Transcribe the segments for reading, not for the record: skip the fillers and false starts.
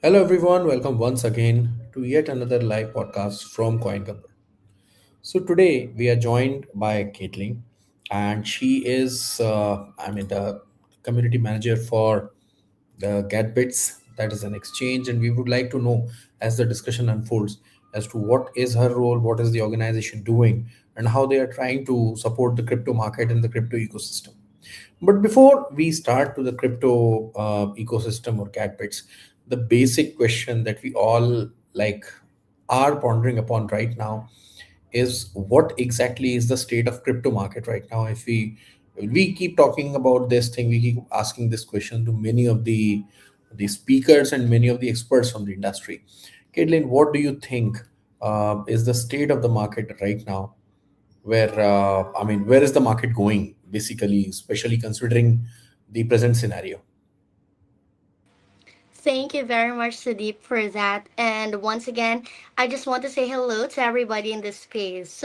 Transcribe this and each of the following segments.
Hello, everyone. Welcome once again to yet another live podcast from CoinGabbar. So today we are joined by Caitlyn, and she is, the community manager for the GetBits. That is an exchange, and we would like to know as the discussion unfolds as to what is her role, what is the organization doing, and how they are trying to support the crypto market and the crypto ecosystem. But before we start to the crypto ecosystem or cat bits, the basic question that we all like are pondering upon right now is what exactly is the state of crypto market right now? If we keep talking about this thing, we keep asking this question to many of the speakers and many of the experts from the industry. Caitlin, what do you think is the state of the market right now? Where is the market going basically, especially considering the present scenario? Thank you very much, Sudeep, for that. And once again, I just want to say hello to everybody in this space.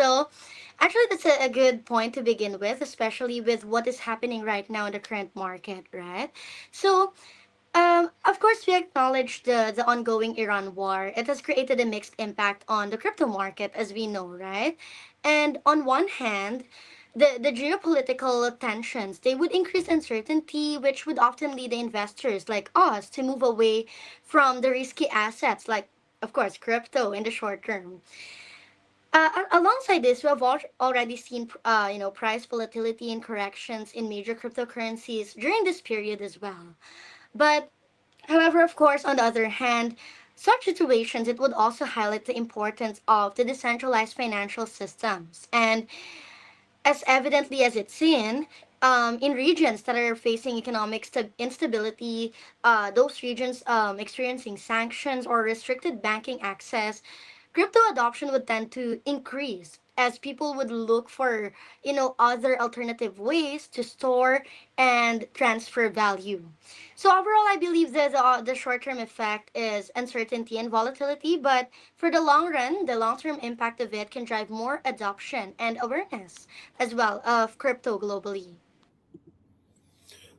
Actually, that's a good point to begin with, especially with what is happening right now in the current market, right? So, of course, we acknowledge the ongoing Iran war. It has created a mixed impact on the crypto market, as we know, right? And on one hand, the geopolitical tensions, they would increase uncertainty, which would often lead the investors like us to move away from the risky assets, like, of course, crypto in the short term. Alongside this, we have already seen, price volatility and corrections in major cryptocurrencies during this period as well. But however, of course, on the other hand, such situations, it would also highlight the importance of the decentralized financial systems. And as evidently as it's in regions that are facing economic instability, those regions experiencing sanctions or restricted banking access, crypto adoption would tend to increase as people would look for other alternative ways to store and transfer value. So overall, I believe that the short-term effect is uncertainty and volatility, but for the long run, the long-term impact of it can drive more adoption and awareness as well of crypto globally.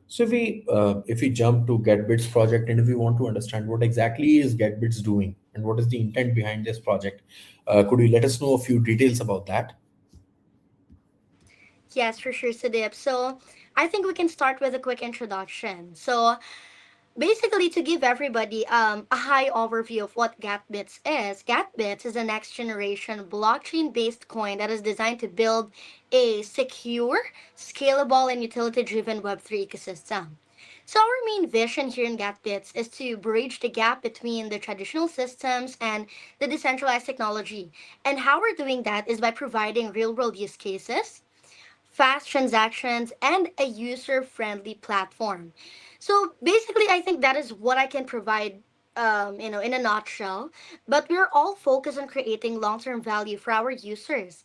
So if we jump to GetBits project, and if we want to understand what exactly is GetBits doing and what is the intent behind this project, could you let us know a few details about that? Yes, for sure, Sudeep. So I think we can start with a quick introduction. So basically, to give everybody a high overview of what GatBits is a next generation blockchain based coin that is designed to build a secure, scalable, and utility driven Web3 ecosystem. So, our main vision here in GatBits is to bridge the gap between the traditional systems and the decentralized technology. And how we're doing that is by providing real world use cases, fast transactions, and a user friendly platform. So basically, I think that is what I can provide. In a nutshell, but we're all focused on creating long-term value for our users,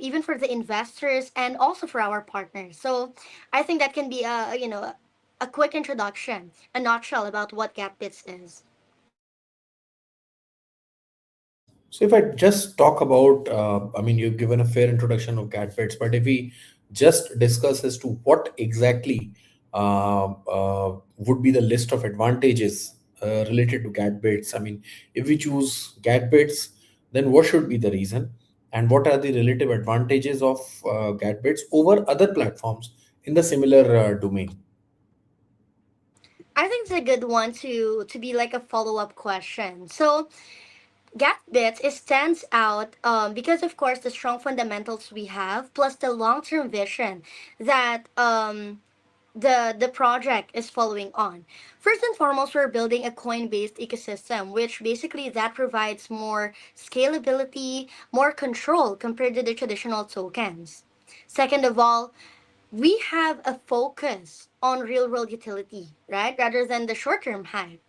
even for the investors and also for our partners. So, I think that can be a quick introduction, a nutshell about what GapBits is. So if I just talk about, you've given a fair introduction of GetBits, but if we just discuss as to what exactly would be the list of advantages related to GetBits. If we choose GetBits, then what should be the reason, and what are the relative advantages of GetBits over other platforms in the similar domain? I think it's a good one to be like a follow-up question. So GapBits it stands out because of course the strong fundamentals we have plus the long-term vision that the project is following on. First and foremost, we're building a coin-based ecosystem, which basically that provides more scalability, more control compared to the traditional tokens. Second of all, we have a focus on real-world utility, right, rather than the short-term hype.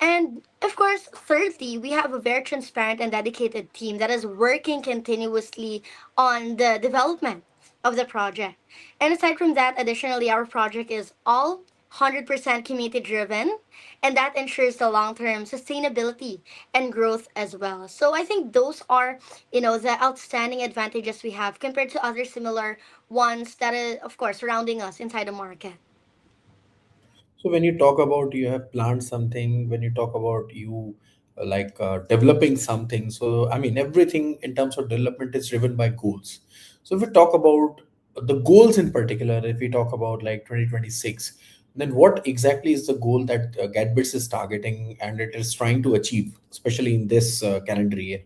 And of course, thirdly, we have a very transparent and dedicated team that is working continuously on the development of the project. And aside from that, additionally, our project is all 100% community driven, and that ensures the long term sustainability and growth as well. So I think those are, the outstanding advantages we have compared to other similar ones that are, of course, surrounding us inside the market. So when you talk about you have planned something, when you talk about you developing something, so I mean everything in terms of development is driven by goals. So if we talk about the goals in particular, if we talk about like 2026, then what exactly is the goal that GetBits is targeting and it is trying to achieve, especially in this calendar year?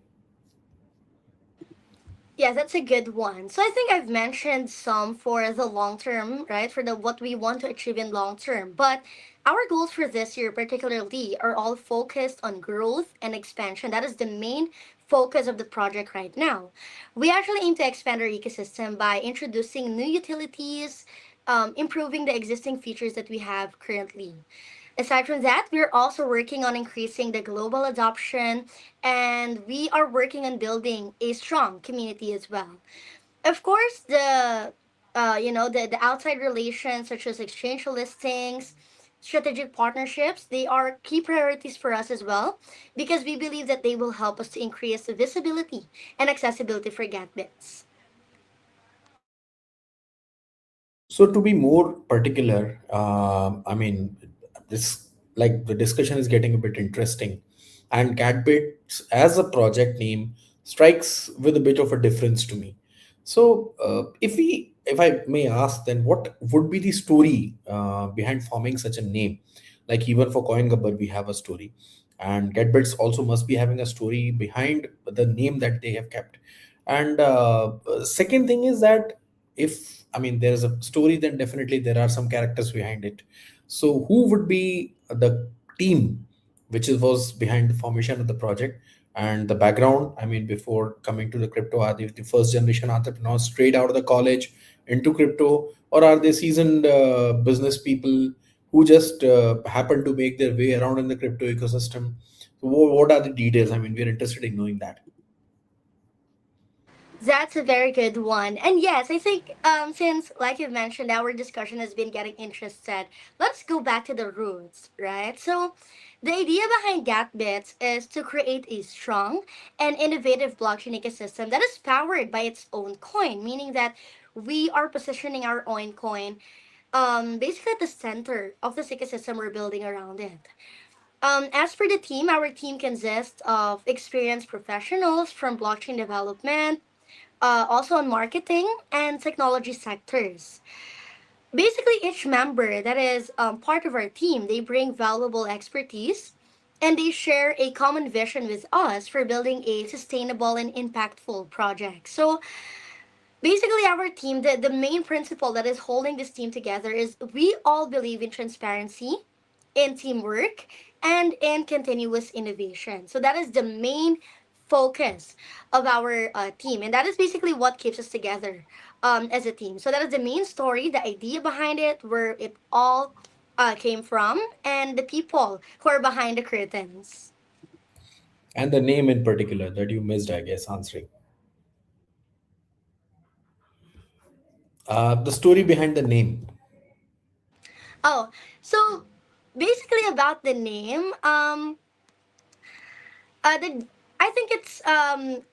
Yeah, that's a good one. So I think I've mentioned some for the long term, right? For the what we want to achieve in long term. But our goals for this year particularly are all focused on growth and expansion. That is the main focus of the project right now. We actually aim to expand our ecosystem by introducing new utilities, improving the existing features that we have currently. Aside from that, we're also working on increasing the global adoption, and we are working on building a strong community as well. Of course, the outside relations such as exchange listings, strategic partnerships, they are key priorities for us as well because we believe that they will help us to increase the visibility and accessibility for GetBits. So to be more particular, I mean, this like the discussion is getting a bit interesting, and Catbits as a project name strikes with a bit of a difference to me. So if I may ask, then what would be the story behind forming such a name? Like even for CoinGabbar, we have a story, and GetBits also must be having a story behind the name that they have kept. And second thing is that if I mean there is a story, then definitely there are some characters behind it. So who would be the team was behind the formation of the project and the background? I mean, before coming to the crypto, are they the first generation entrepreneurs straight out of the college into crypto, or are they seasoned business people who just happen to make their way around in the crypto ecosystem? So what are the details? I mean, we're interested in knowing that. That's a very good one. And yes, I think since, like you mentioned, our discussion has been getting interested, let's go back to the roots, right? So, the idea behind GatBits is to create a strong and innovative blockchain ecosystem that is powered by its own coin, meaning that we are positioning our own coin basically at the center of this ecosystem we're building around it. As for the team, our team consists of experienced professionals from blockchain development, also on marketing and technology sectors. Basically, each member that is part of our team, they bring valuable expertise and they share a common vision with us for building a sustainable and impactful project. So basically, our team, the main principle that is holding this team together is we all believe in transparency, in teamwork, and in continuous innovation. So that is the main focus of our team, and that is basically what keeps us together as a team. So that is the main story, the idea behind it, where it all came from, and the people who are behind the curtains. And the name in particular that you missed, I guess, answering. The story behind the name. Oh, so basically about the name, the I think it's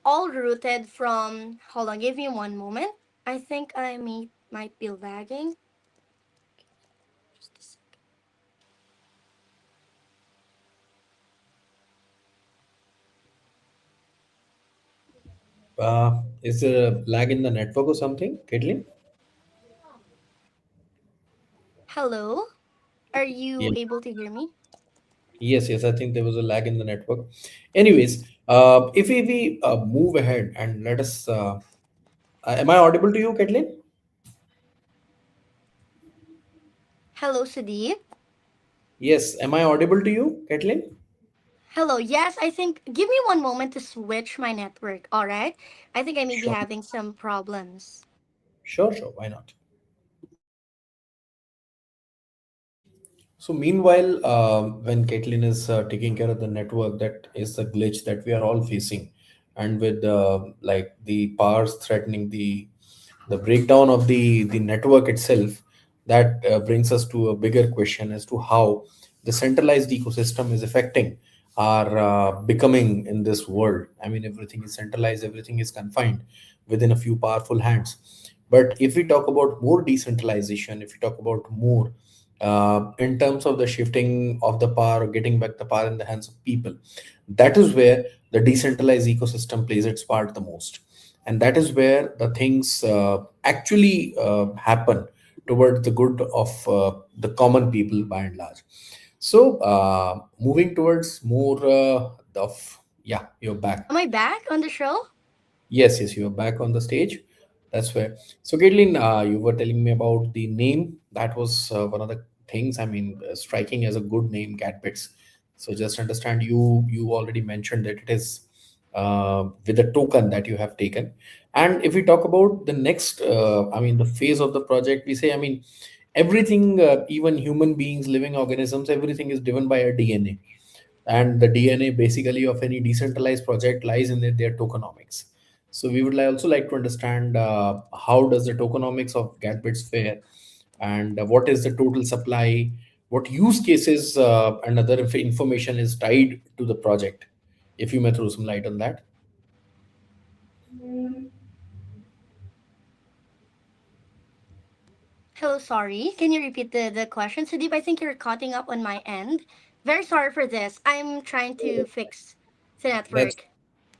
all rooted from. Hold on, give me one moment. I think I might be lagging. Just a sec. Is there a lag in the network or something, Caitlin? Hello, are Yeah. you able to hear me? Yes, yes. I think there was a lag in the network. Anyways, if we move ahead and let us, am I audible to you, Caitlin? Hello, Sudeep. Yes. Am I audible to you, Caitlin? Hello. Yes, I think. Give me one moment to switch my network. All right. I think I may be Sure. having some problems. Sure, sure. Why not? So meanwhile, when Caitlin is taking care of the network, that is the glitch that we are all facing, and with like the powers threatening the breakdown of the network itself, that brings us to a bigger question as to how the centralized ecosystem is affecting our becoming in this world. I mean, everything is centralized, everything is confined within a few powerful hands. But if we talk about more decentralization, if we talk about more in terms of the shifting of the power or getting back the power in the hands of people. That is where the decentralized ecosystem plays its part the most. And that is where the things actually happen towards the good of the common people by and large. So, moving towards more of, yeah, you're back. Am I back on the show? Yes, yes, you are back on the stage. That's where. So, Caitlin, you were telling me about the name. That was one of the things. I mean, striking as a good name, Catbits. So, just understand you already mentioned that it is with a token that you have taken. And if we talk about the next, I mean, the phase of the project, we say, I mean, everything, even human beings, living organisms, everything is driven by a DNA, and the DNA basically of any decentralized project lies in their tokenomics. So we would also like to understand how does the tokenomics of Gatbits fare, and what is the total supply, what use cases and other information is tied to the project. If you may throw some light on that. Hello, sorry. Can you repeat the question, Sudeep? I think you're cutting up on my end. Very sorry for this. I'm trying to fix the That's network.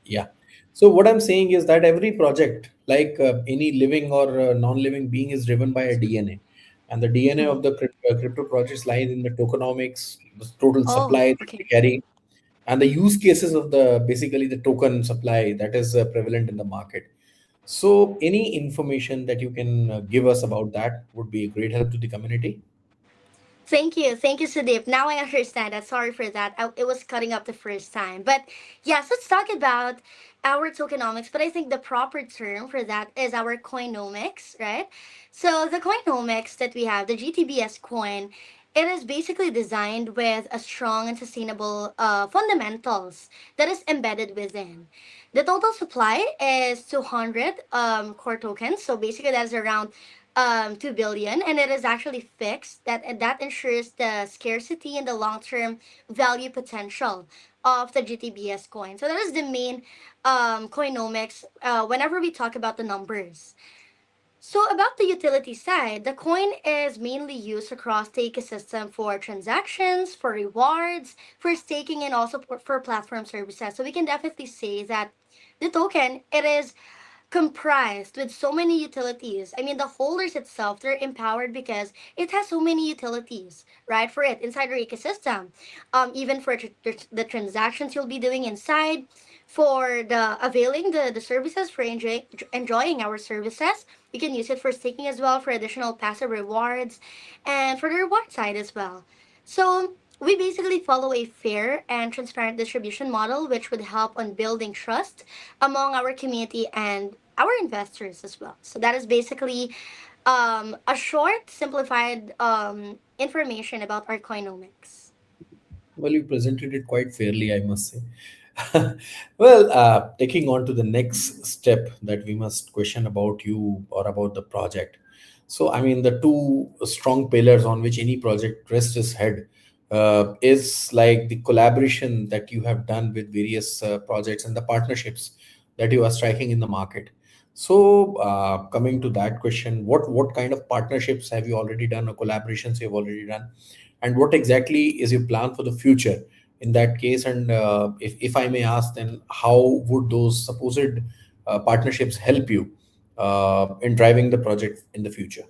Yeah. So what I'm saying is that every project, like any living or non-living being, is driven by a DNA, and the DNA Mhm. of the crypto projects lies in the tokenomics, the total Oh, supply that they okay. carry, and the use cases of the basically the token supply that is prevalent in the market. So any information that you can give us about that would be a great help to the community. Thank you. Thank you, Sudeep. Now I understand that. Sorry for that. It was cutting up the first time. But yes, let's talk about our tokenomics. But I think the proper term for that is our coinomics, right? So the coinomics that we have, the GTBS coin, it is basically designed with a strong and sustainable fundamentals that is embedded within. The total supply is 200 core tokens. So basically, that's around 2 billion, and it is actually fixed that ensures the scarcity and the long-term value potential of the GTBS coin. So that is the main coinomics whenever we talk about the numbers. So about the utility side, the coin is mainly used across the ecosystem for transactions, for rewards, for staking, and also for platform services. So we can definitely say that the token, it is comprised with so many utilities. I mean, the holders itself, they're empowered because it has so many utilities, right? For it inside your ecosystem, even for the transactions you'll be doing inside, for the availing the services for enjoying our services. You can use it for staking as well for additional passive rewards, and for the reward side as well. So we basically follow a fair and transparent distribution model, which would help on building trust among our community and our investors as well. So that is basically a short, simplified information about our coinomics. Well, you presented it quite fairly, I must say. Well, taking on to the next step that we must question about you or about the project. So, I mean, the two strong pillars on which any project rests its head is like the collaboration that you have done with various projects and the partnerships that you are striking in the market. So, coming to that question, what kind of partnerships have you already done or collaborations you have already done, and what exactly is your plan for the future in that case? And if I may ask, then how would those supposed partnerships help you in driving the project in the future?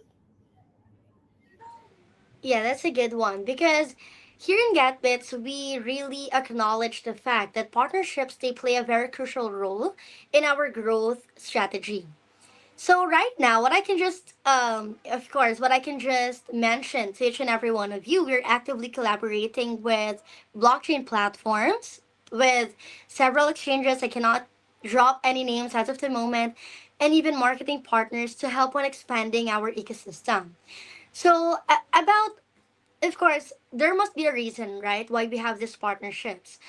Yeah, that's a good one because here in GetBits, we really acknowledge the fact that partnerships they play a very crucial role in our growth strategy. So right now, what I can just, of course, what I can just mention to each and every one of you, we're actively collaborating with blockchain platforms, with several exchanges. I cannot drop any names as of the moment, and even marketing partners to help on expanding our ecosystem. So about, of course, there must be a reason, right, why we have these partnerships.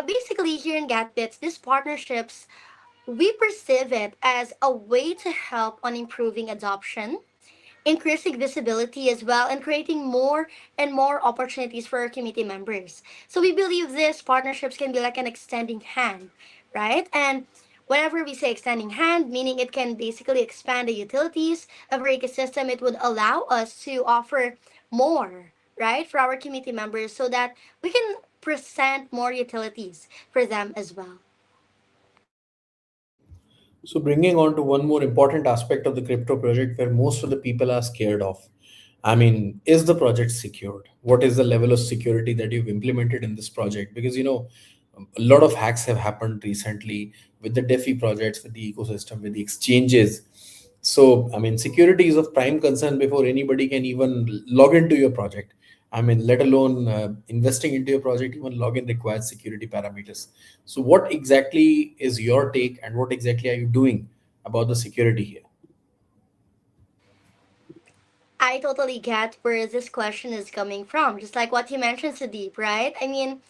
Basically, here in GatBits, these partnerships we perceive it as a way to help on improving adoption, increasing visibility as well, and creating more and more opportunities for our community members. So we believe these partnerships can be like an extending hand, right? And whenever we say extending hand, meaning it can basically expand the utilities of our ecosystem, it would allow us to offer more, right, for our community members so that we can present more utilities for them as well. So, bringing on to one more important aspect of the crypto project where most of the people are scared of. I mean, is the project secured? What is the level of security that you've implemented in this project? Because, a lot of hacks have happened recently with the DeFi projects, with the ecosystem, with the exchanges. So, I mean, security is of prime concern before anybody can even log into your project. I mean, let alone investing into your project, even login requires security parameters. So, what exactly is your take, and what exactly are you doing about the security here? I totally get where this question is coming from, just like what you mentioned, Sudeep, right? I mean,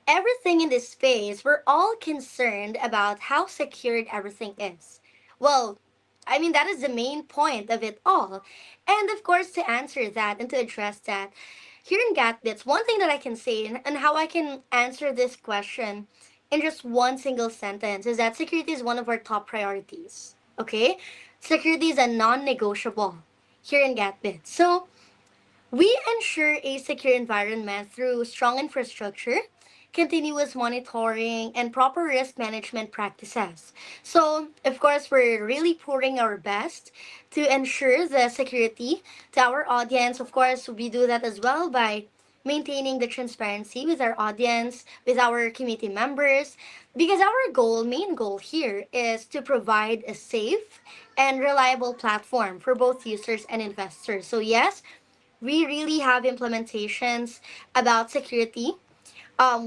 everything in this space, we're all concerned about how secured everything is. Well, I mean, that is the main point of it all. And of course, to answer that and to address that, here in GatBits, one thing that I can say and how I can answer this question in just one single sentence is that security is one of our top priorities. Okay? Security is a non negotiable here in GatBits. So, we ensure a secure environment through strong infrastructure, continuous monitoring, and proper risk management practices. So, of course, we're really pouring our best to ensure the security to our audience. Of course, we do that as well by maintaining the transparency with our audience, with our community members, because our main goal here is to provide a safe and reliable platform for both users and investors. So, yes, we really have implementations about security.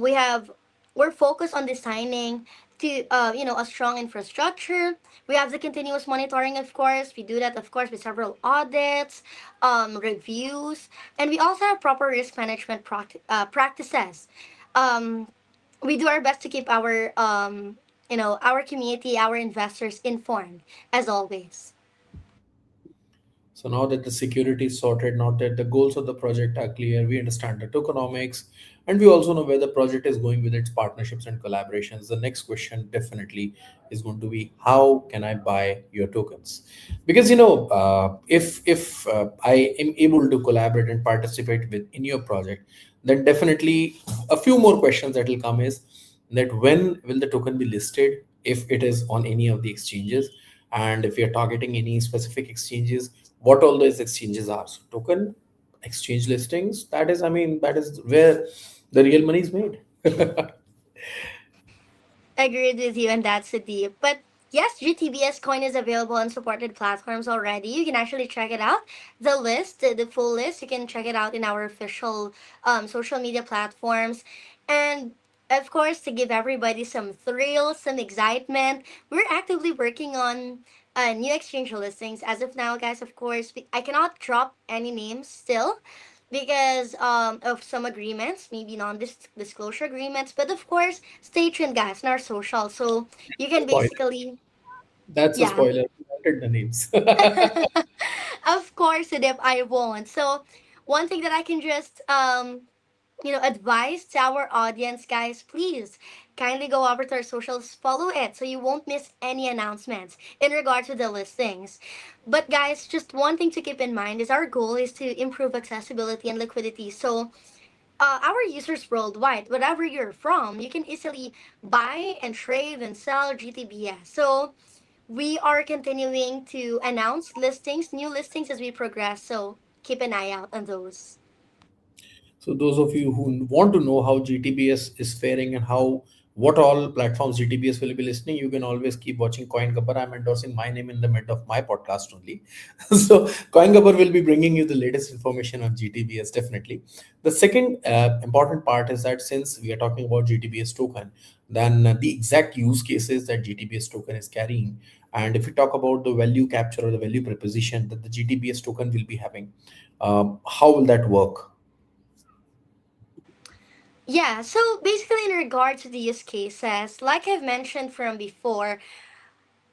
We have we're focused on designing to a strong infrastructure. We have the continuous monitoring, of course. We do that, of course, with several audits, reviews, and we also have proper risk management practices. Um, we do our best to keep our community, our investors informed, as always. So now that the security is sorted, now that the goals of the project are clear, we understand the tokenomics, and we also know where the project is going with its partnerships and collaborations. The next question definitely is going to be, how can I buy your tokens? Because if I am able to collaborate and participate with in your project, then definitely a few more questions that will come is that when will the token be listed if it is on any of the exchanges, and if you're targeting any specific exchanges, what all those exchanges are. So token exchange listings, that is, I mean, that is where the real money is made. Agreed with you, and that's a deep. But yes, GTBS coin is available on supported platforms already. You can actually check it out. The list, the full list, you can check it out in our official social media platforms. And of course, to give everybody some thrill, some excitement, we're actively working on new exchange listings. As of now, guys, of course, I cannot drop any names still because of some agreements, maybe non-disclosure agreements. But of course, stay tuned, guys, on our social. So you can Spoiler. basically, That's a yeah. spoiler. You wanted the names. Of course, Sudeep, I won't. So one thing that I can just advise to our audience, guys, please kindly go over to our socials, follow it so you won't miss any announcements in regard to the listings. But guys, just one thing to keep in mind is our goal is to improve accessibility and liquidity. So our users worldwide, wherever you're from, you can easily buy and trade and sell GTBS. So we are continuing to announce new listings as we progress. So keep an eye out on those. So those of you who want to know how GTBS is faring and how what all platforms GTBS will be listening, you can always keep watching CoinGabbar. I'm endorsing my name in the mid of my podcast only. So CoinGabbar will be bringing you the latest information on GTBS definitely. The second important part is that since we are talking about GTBS token, then the exact use cases that GTBS token is carrying, and if we talk about the value capture or the value proposition that the GTBS token will be having, how will that work? Yeah, so basically, in regard to the use cases, like I've mentioned from before,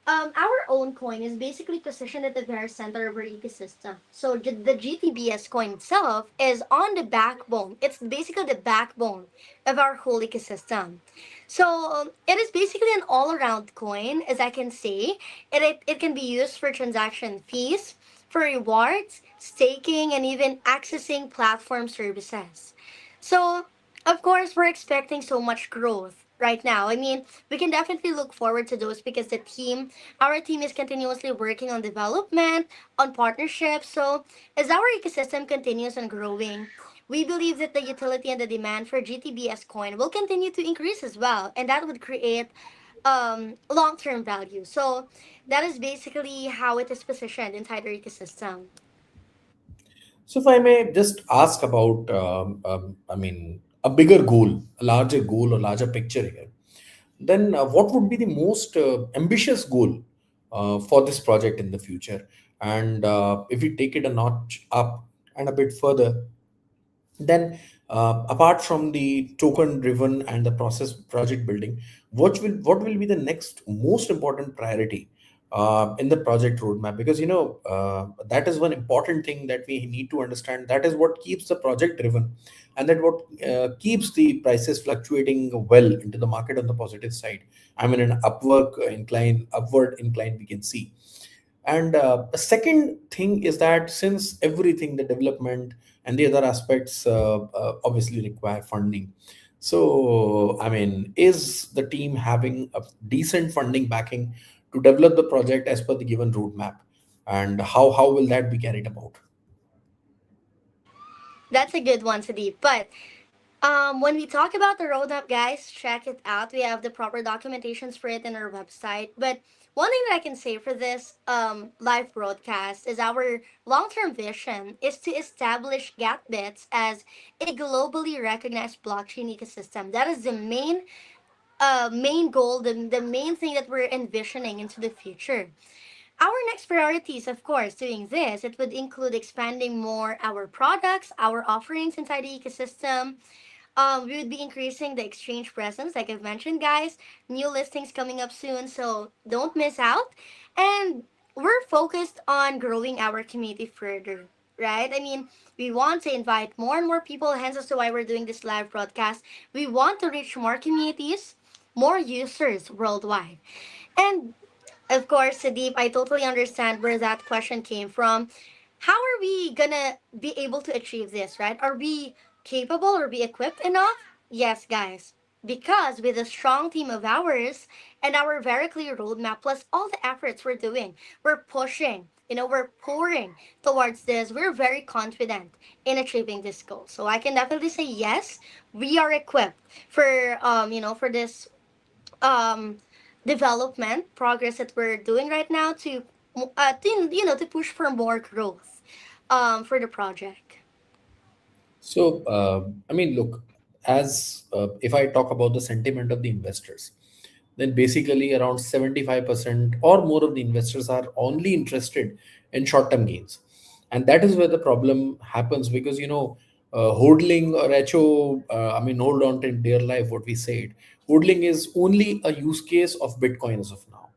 our own coin is basically positioned at the very center of our ecosystem. So the GTBS coin itself is on the backbone. It's basically the backbone of our whole ecosystem. So it is basically an all-around coin, as I can say. It can be used for transaction fees, for rewards, staking, and even accessing platform services. So, of course, we're expecting so much growth right now. I mean, we can definitely look forward to those because our team is continuously working on development, on partnerships. So, as our ecosystem continues on growing, we believe that the utility and the demand for GTBS coin will continue to increase as well, and that would create long-term value. So that is basically how it is positioned inside our ecosystem. So, if I may just ask about, I mean, a bigger goal, a larger goal, or larger picture here, then what would be the most ambitious goal for this project in the future? And if we take it a notch up and a bit further, then apart from the token driven and the process project building, what will be the next most important priority in the project roadmap? Because that is one important thing that we need to understand. That is what keeps the project driven, and that what keeps the prices fluctuating well into the market on the positive side. I mean, an upward incline we can see. And the second thing is that since everything, the development and the other aspects obviously require funding. So, I mean, is the team having a decent funding backing to develop the project as per the given roadmap? And how will that be carried about? That's a good one, Sudeep. But when we talk about the roadmap, guys, check it out. We have the proper documentations for it in our website. But one thing that I can say for this live broadcast is our long-term vision is to establish GatBits as a globally recognized blockchain ecosystem. That is the main goal, the main thing that we're envisioning into the future. Our next priority is, of course, doing this. It would include expanding more our products, our offerings inside the ecosystem. We would be increasing the exchange presence, like I've mentioned, guys. New listings coming up soon, so don't miss out. And we're focused on growing our community further, right? I mean, we want to invite more and more people, hence as to why we're doing this live broadcast. We want to reach more communities, more users worldwide. And of course, Sadeep, I totally understand where that question came from. How are we gonna be able to achieve this, right? Are we capable or be equipped enough? Yes, guys. Because with a strong team of ours and our very clear roadmap, plus all the efforts we're doing, we're pushing, we're pouring towards this. We're very confident in achieving this goal. So I can definitely say yes, we are equipped for for this um, development progress that we're doing right now to push for more growth for the project. So, I mean, look, as if I talk about the sentiment of the investors, then basically around 75% or more of the investors are only interested in short term gains. And that is where the problem happens because, hodling or HO, I mean, hold on to dear life, what we said, hodling is only a use case of Bitcoin as of now.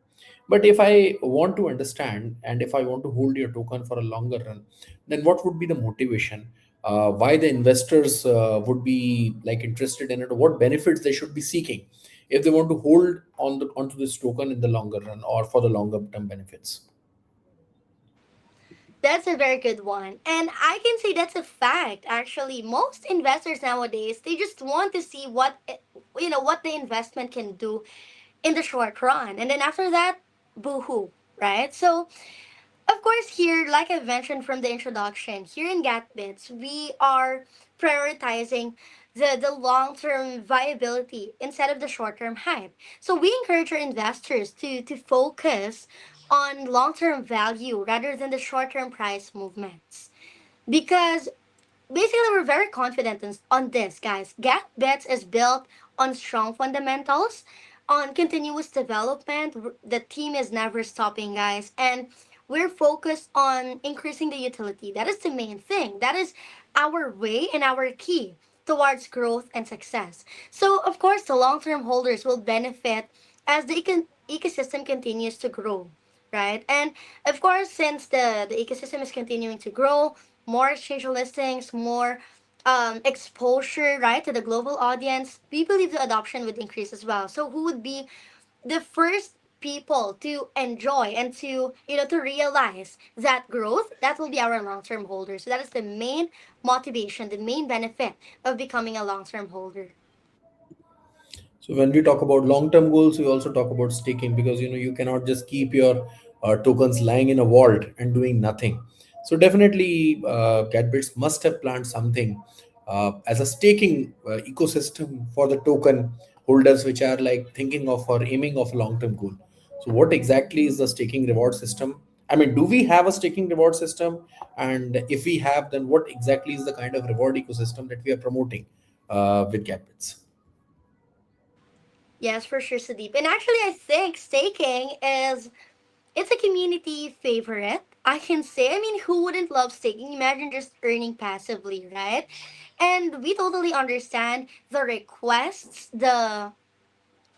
But if I want to understand and if I want to hold your token for a longer run, then what would be the motivation? Why the investors would be like interested in it, or what benefits they should be seeking if they want to hold onto this token in the longer run or for the longer term benefits. That's a very good one. And I can say that's a fact. Actually, most investors nowadays, they just want to see what the investment can do in the short run. And then after that, boo-hoo, right? So of course, here, like I mentioned from the introduction, here in GatBits, we are prioritizing the long term viability instead of the short term hype. So we encourage our investors to focus on long term value rather than the short term price movements. Because basically we're very confident on this, guys. Get Bets is built on strong fundamentals, on continuous development. The team is never stopping, guys, and we're focused on increasing the utility. That is the main thing. That is our way and our key towards growth and success. So of course the long-term holders will benefit as the ecosystem continues to grow, right? And of course, since the ecosystem is continuing to grow, more exchange listings, more exposure, right, to the global audience, we believe the adoption would increase as well. So who would be the first? people to enjoy and to to realize that growth, that will be our long-term holder. So that is the main motivation, the main benefit of becoming a long-term holder. So when we talk about long-term goals, we also talk about staking, because you cannot just keep your tokens lying in a vault and doing nothing. So definitely, Catbits must have planned something as a staking ecosystem for the token holders, which are like thinking of or aiming of a long-term goal. So what exactly is the staking reward system? I mean, do we have a staking reward system? And if we have, then what exactly is the kind of reward ecosystem that we are promoting with Catbits? Yes, for sure, Sudeep. And actually, I think staking is it's a community favorite. I can say. I mean, who wouldn't love staking? Imagine just earning passively, right? And we totally understand the requests, the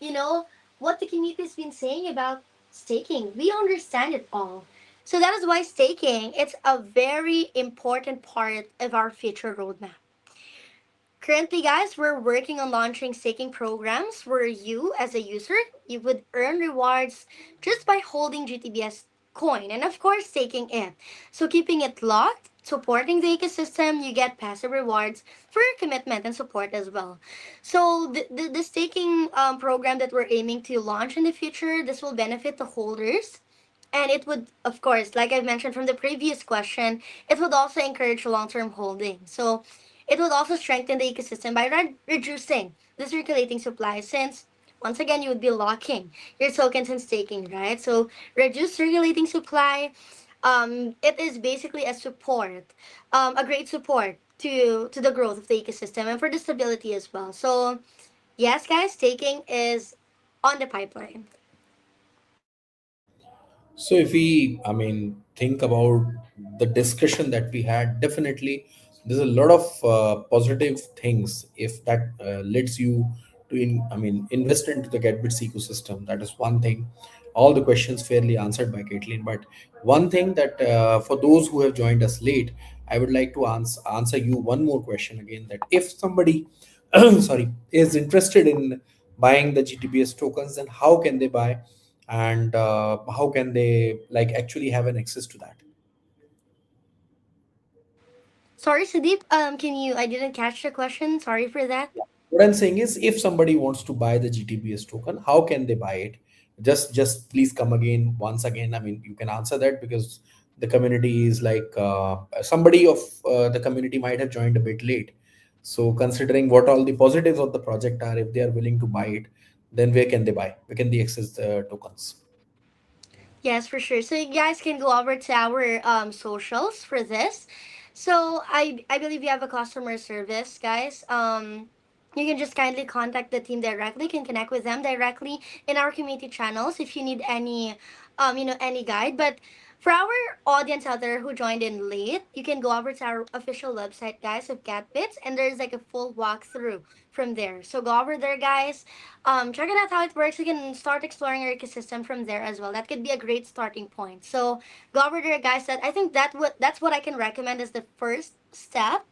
you know what the community's been saying about staking. We understand it all. So that is why staking it's a very important part of our future roadmap. Currently, guys, we're working on launching staking programs where you, as a user, you would earn rewards just by holding GTBS coin and, of course, staking it. So, keeping it locked, supporting the ecosystem, you get passive rewards for your commitment and support as well. So, the staking program that we're aiming to launch in the future, this will benefit the holders, and it would, of course, like I mentioned from the previous question, it would also encourage long-term holding. So it would also strengthen the ecosystem by reducing the circulating supply, since once again you would be locking your tokens and staking, right? So reduce circulating supply. It is basically a support, a great support to the growth of the ecosystem and for the stability as well. So yes, guys, staking is on the pipeline. So if we, I mean, think about the discussion that we had, definitely there's a lot of positive things if that lets you to invest into the GetBits ecosystem. That is one thing. All the questions fairly answered by Caitlyn, but one thing that for those who have joined us late, I would like to answer you one more question again. That if somebody, sorry, is interested in buying the GTBS tokens, then how can they buy? And how can they like actually have an access to that? Sorry, Sudeep. Can you? I didn't catch the question. Sorry for that. What I'm saying is, if somebody wants to buy the GTBS token, how can they buy it? Just please come again once again. I mean, you can answer that because the community is like somebody of the community might have joined a bit late. So considering what all the positives of the project are, if they are willing to buy it, then where can they buy? Where can they access the tokens? Yes, for sure. So you guys can go over to our socials for this. So I believe you have a customer service, guys. You can just kindly contact the team directly. You can connect with them directly in our community channels if you need any any guide. But for our audience out there who joined in late, you can go over to our official website, guys, of Catbits, and there's like a full walkthrough from there. So go over there, guys, check it out how it works. You can start exploring your ecosystem from there as well. That could be a great starting point. So go over there, guys. That I think that's what I can recommend as the first step.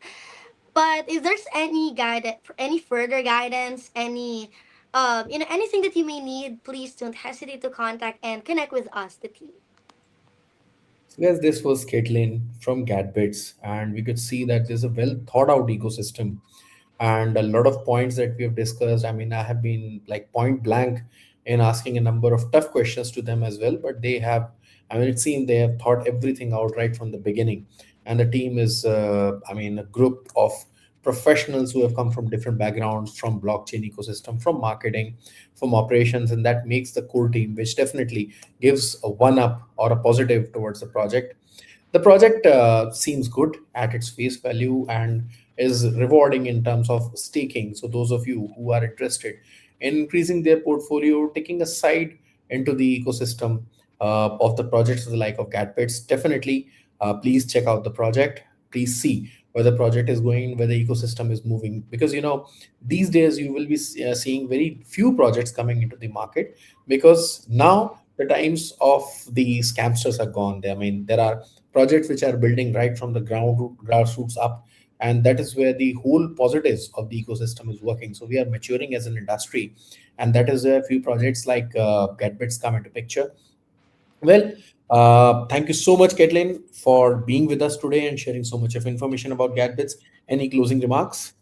But if there's any guide, any further guidance, any anything that you may need, please don't hesitate to contact and connect with us, the team. So guys, this was Caitlyn from Gadbits, and we could see that there's a well thought out ecosystem and a lot of points that we have discussed. I mean, I have been like point blank in asking a number of tough questions to them as well, but they have, I mean, it seems they have thought everything out right from the beginning. And the team is, a group of professionals who have come from different backgrounds, from blockchain ecosystem, from marketing, from operations, and that makes the core team, which definitely gives a one up or a positive towards the project. The project seems good at its face value and is rewarding in terms of staking. So those of you who are interested in increasing their portfolio, taking a side into the ecosystem of the projects of the like of Catpits, definitely please check out the project. Please see where the project is going, where the ecosystem is moving. Because these days you will be seeing very few projects coming into the market, because now the times of the scamsters are gone. I mean, there are projects which are building right from the grassroots up, and that is where the whole positives of the ecosystem is working. So we are maturing as an industry, and that is where a few projects like GetBits come into picture. Well, thank you so much, Caitlin, for being with us today and sharing so much of information about GetBits. Any closing remarks?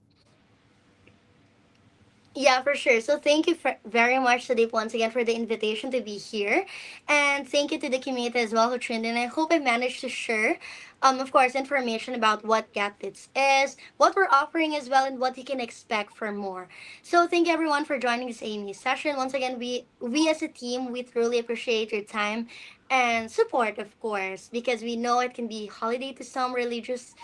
Yeah, for sure. So thank you very much, Sudeep, once again for the invitation to be here. And thank you to the community as well who tuned in. I hope I managed to share, of course, information about what GapBits is, what we're offering as well, and what you can expect for more. So thank you everyone for joining this AME session. Once again, we as a team, we truly appreciate your time and support, of course, because we know it can be holiday to some religious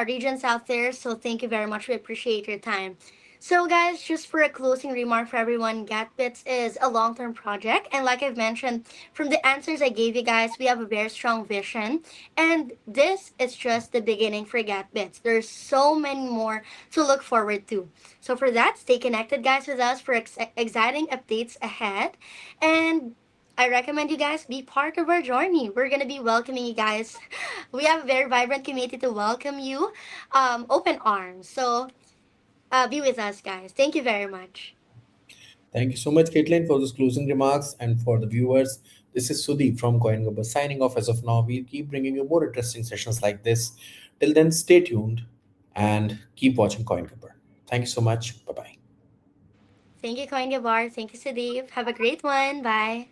regions out there. So thank you very much. We appreciate your time. So, guys, just for a closing remark for everyone, GatBits is a long term project. And like I've mentioned, from the answers I gave you guys, we have a very strong vision. And this is just the beginning for GatBits. There's so many more to look forward to. So, for that, stay connected, guys, with us for exciting updates ahead. And I recommend you guys be part of our journey. We're going to be welcoming you guys. We have a very vibrant community to welcome you, open arms. So, be with us, guys. Thank you very much. Thank you so much, Caitlin, for those closing remarks. And for the viewers, this is Sudeep from CoinGabbar signing off as of now. We'll keep bringing you more interesting sessions like this. Till then, stay tuned and keep watching CoinGabbar. Thank you so much. Bye bye. Thank you, CoinGabbar. Thank you, Sudeep. Have a great one. Bye.